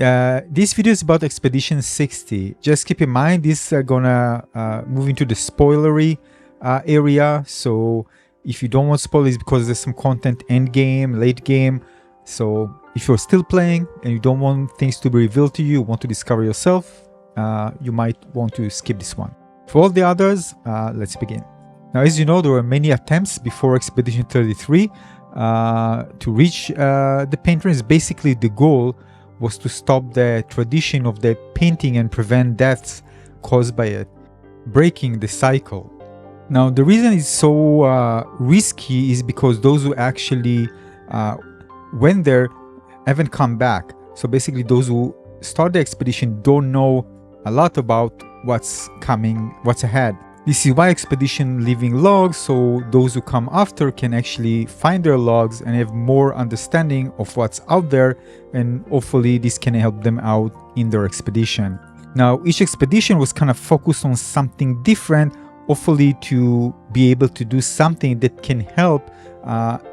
This video is about Expedition 60. Just keep in mind, this is gonna move into the spoilery area. So if you don't want spoilers, because there's some content end game, late game. So if you're still playing and you don't want things to be revealed to you, want to discover yourself, you might want to skip this one. For all the others, let's begin. Now, as you know, there were many attempts before Expedition 33 to reach the Paintress. Basically, the goal was to stop the tradition of the painting and prevent deaths caused by it, breaking the cycle. Now, the reason it's so risky is because those who actually went there haven't come back. So basically, those who start the expedition don't know a lot about what's coming, what's ahead. This is why expedition leaving logs, so those who come after can actually find their logs and have more understanding of what's out there, and hopefully this can help them out in their expedition. Now, each expedition was kind of focused on something different, hopefully to be able to do something that can help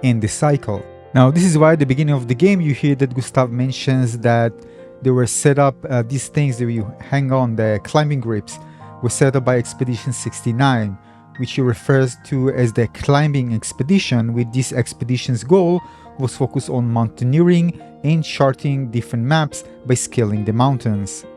end the cycle. Now, this is why at the beginning of the game you hear that Gustav mentions that they were set up, these things that you hang on, the climbing grips, was set up by Expedition 69, which he refers to as the climbing expedition, with this expedition's goal was focused on mountaineering and charting different maps by scaling the mountains.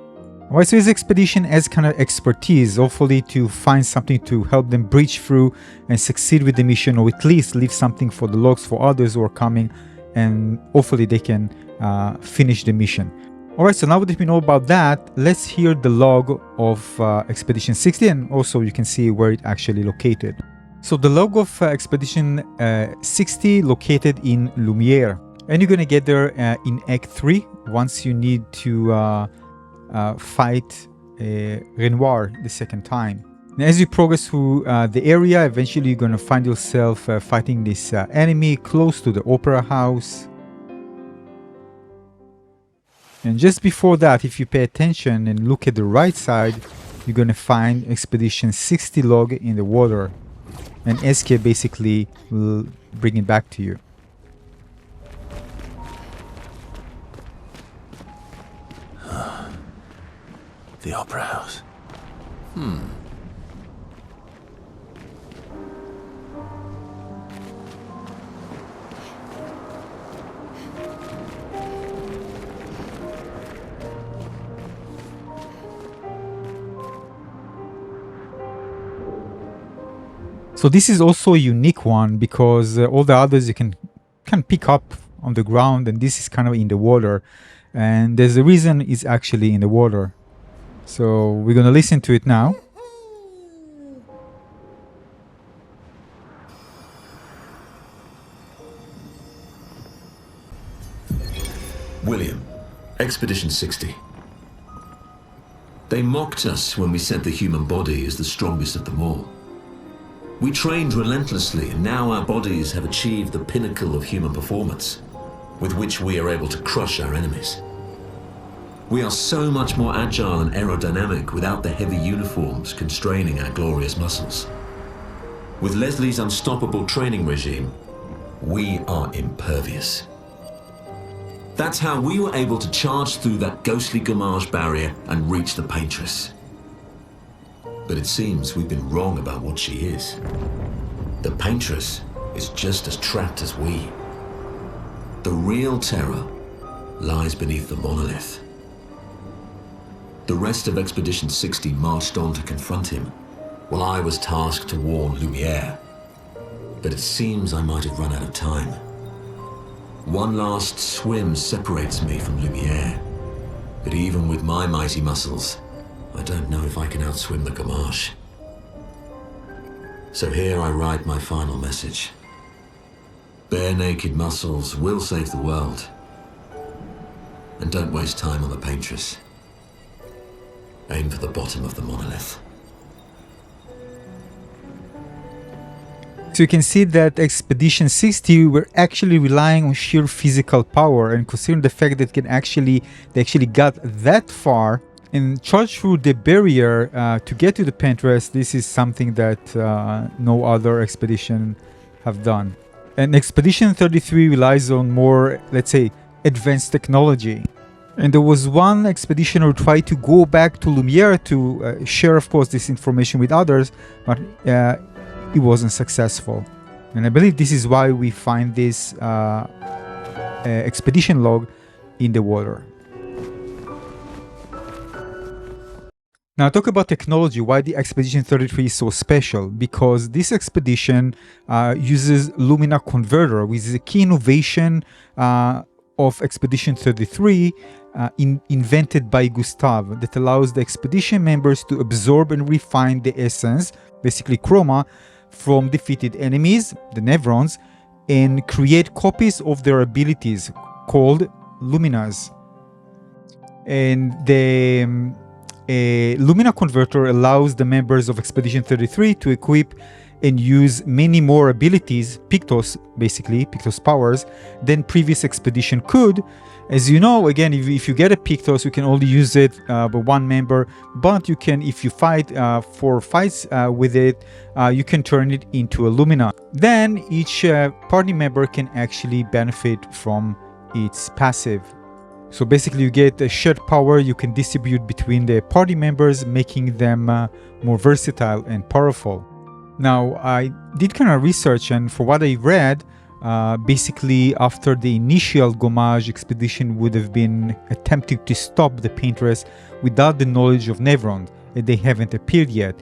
Alright, so this expedition has kind of expertise, hopefully to find something to help them breach through and succeed with the mission, or at least leave something for the logs for others who are coming, and hopefully they can finish the mission. Alright, so now that we know about that, let's hear the log of Expedition 60, and also you can see where it actually located. So the log of Expedition 60 located in Lumiere, and you're gonna get there in Act 3 once you need to fight Renoir the second time. And as you progress through the area, eventually you're gonna find yourself fighting this enemy close to the Opera House. And just before that, if you pay attention and look at the right side, you're gonna find Expedition 60 log in the water. And SK basically will bring it back to you. The Opera House. So this is also a unique one because all the others you can pick up on the ground, and this is kind of in the water. And there's a reason it's actually in the water. So we're gonna listen to it now. William, Expedition 60. They mocked us when we said the human body is the strongest of them all. We trained relentlessly, and now our bodies have achieved the pinnacle of human performance, with which we are able to crush our enemies. We are so much more agile and aerodynamic without the heavy uniforms constraining our glorious muscles. With Leslie's unstoppable training regime, we are impervious. That's how we were able to charge through that ghostly Gamage barrier and reach the Paintress. But it seems we've been wrong about what she is. The Paintress is just as trapped as we. The real terror lies beneath the Monolith. The rest of Expedition 60 marched on to confront him, while I was tasked to warn Lumiere. But it seems I might have run out of time. One last swim separates me from Lumiere, but even with my mighty muscles, I don't know if I can outswim the Gamage. So here I write my final message. Bare naked muscles will save the world. And don't waste time on the Paintress. Aim for the bottom of the Monolith. So you can see that Expedition 60 were actually relying on sheer physical power, and considering the fact that they actually got that far and charge through the barrier to get to the Paintress, this is something that no other expedition have done. And Expedition 33 relies on more, let's say, advanced technology. And there was one expedition who tried to go back to Lumiere to share, of course, this information with others, but it wasn't successful. And I believe this is why we find this expedition log in the water. Now talk about technology, why the Expedition 33 is so special, because this expedition uses Lumina Converter, which is a key innovation of Expedition 33 invented by Gustav, that allows the expedition members to absorb and refine the essence, basically chroma, from defeated enemies, the Nevrons, and create copies of their abilities called Luminas. And the Lumina Converter allows the members of Expedition 33 to equip and use many more abilities, Pictos basically, Pictos powers, than previous expedition could. As you know, again, if you get a Pictos, you can only use it by one member, but you can, if you fight for fights with it, you can turn it into a Lumina. Then each party member can actually benefit from its passive. So basically you get a shared power you can distribute between the party members, making them more versatile and powerful. Now, I did kind of research, and for what I read, basically after the initial Gommage expedition would have been attempting to stop the Paintress without the knowledge of Nevron, and they haven't appeared yet.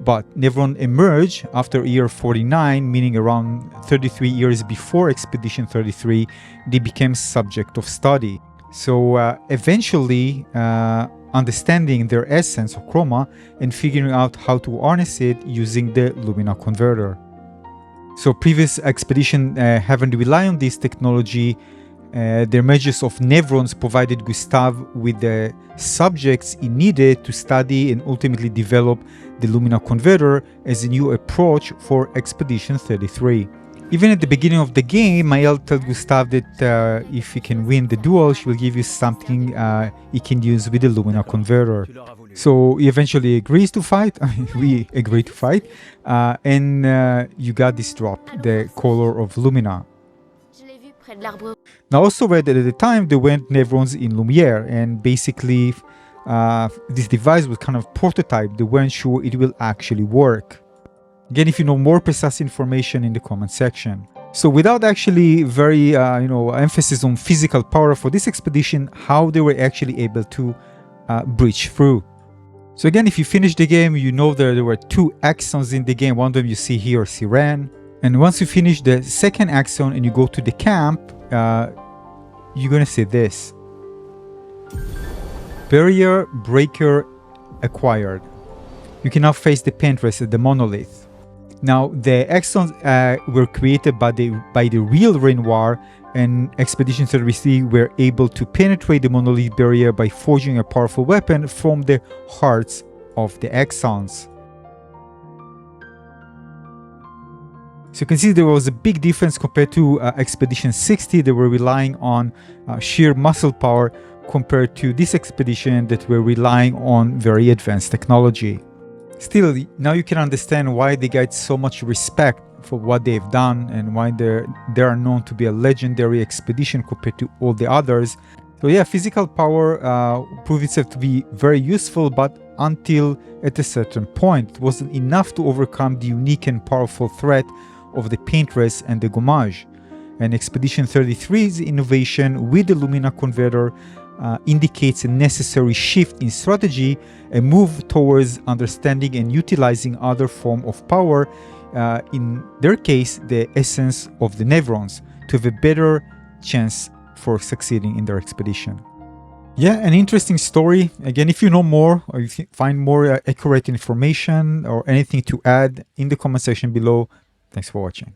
But Nevron emerged after year 49, meaning around 33 years before Expedition 33, they became subject of study. So eventually, understanding their essence of chroma and figuring out how to harness it using the Lumina Converter. So previous expeditions haven't relied on this technology. The emergence of Nevrons provided Gustav with the subjects he needed to study and ultimately develop the Lumina Converter as a new approach for Expedition 33. Even at the beginning of the game, Mael tells Gustav that if he can win the duel, she will give you something he can use with the Lumina Converter. So he eventually agrees to fight. We agree to fight. And you got this drop, the color of Lumina. Now also read that at the time they went Nevrons in Lumiere, and basically this device was kind of prototype. They weren't sure it will actually work. Again, if you know more precise information in the comment section. So without actually very emphasis on physical power for this expedition, how they were actually able to breach through. So again, if you finish the game, you know that there were two axons in the game. One of them you see here, Siren. And once you finish the second axon and you go to the camp, you're gonna see this. Barrier Breaker acquired. You can now face the Paintress at the Monolith. Now, the axons were created by the real Renoir, and Expedition 33 were able to penetrate the Monolith barrier by forging a powerful weapon from the hearts of the axons. So you can see there was a big difference compared to Expedition 60. They were relying on sheer muscle power compared to this expedition that were relying on very advanced technology. Still, now you can understand why they get so much respect for what they've done and why they are known to be a legendary expedition compared to all the others. So yeah, physical power proved itself to be very useful, but until at a certain point. It wasn't enough to overcome the unique and powerful threat of the Paintress and the Gommage. And Expedition 33's innovation with the Lumina Converter indicates a necessary shift in strategy, a move towards understanding and utilizing other form of power, in their case the essence of the Nevrons, to have a better chance for succeeding in their expedition. Yeah, an interesting story. Again, if you know more or if you find more accurate information or anything to add in the comment section below, thanks for watching.